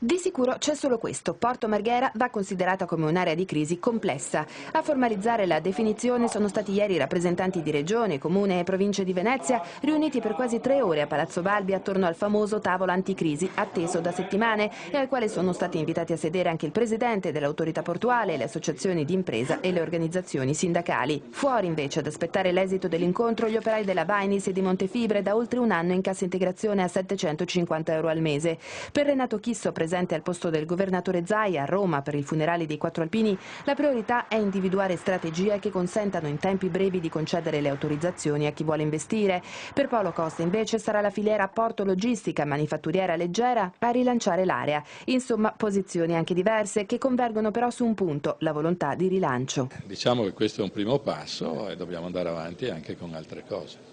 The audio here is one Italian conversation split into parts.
Di sicuro c'è solo questo: Porto Marghera va considerata come un'area di crisi complessa. A formalizzare la definizione sono stati ieri rappresentanti di Regione, Comune e Province di Venezia, riuniti per quasi 3 ore a Palazzo Balbi attorno al famoso tavolo anticrisi, atteso da settimane, e al quale sono stati invitati a sedere anche il presidente dell'autorità portuale, le associazioni di impresa e le organizzazioni sindacali. Fuori invece ad aspettare l'esito dell'incontro gli operai della Vainis e di Montefibre, da oltre un anno in cassa integrazione a 750 euro al mese. Per Renato Chisso, presente al posto del governatore Zaia a Roma per i funerali dei 4 alpini, la priorità è individuare strategie che consentano in tempi brevi di concedere le autorizzazioni a chi vuole investire. Per Paolo Costa invece sarà la filiera porto logistica manifatturiera leggera a rilanciare l'area. Insomma, posizioni anche diverse che convergono però su un punto: la volontà di rilancio. Diciamo che questo è un primo passo e dobbiamo andare avanti anche con altre cose.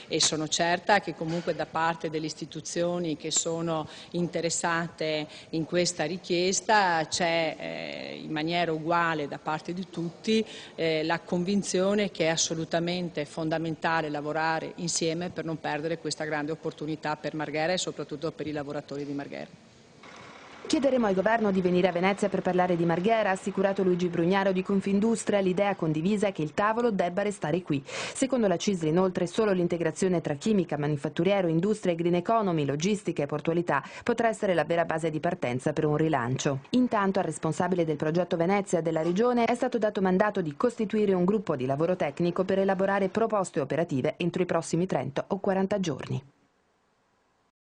E sono certa che comunque da parte delle istituzioni che sono interessate in questa richiesta c'è in maniera uguale da parte di tutti la convinzione che è assolutamente fondamentale lavorare insieme per non perdere questa grande opportunità per Marghera e soprattutto per i lavoratori di Marghera. Chiederemo al governo di venire a Venezia per parlare di Marghera, ha assicurato Luigi Brugnaro di Confindustria. L'idea condivisa è che il tavolo debba restare qui. Secondo la CISL, inoltre, solo l'integrazione tra chimica, manifatturiero, industria e green economy, logistica e portualità potrà essere la vera base di partenza per un rilancio. Intanto al responsabile del progetto Venezia della Regione è stato dato mandato di costituire un gruppo di lavoro tecnico per elaborare proposte operative entro i prossimi 30 o 40 giorni.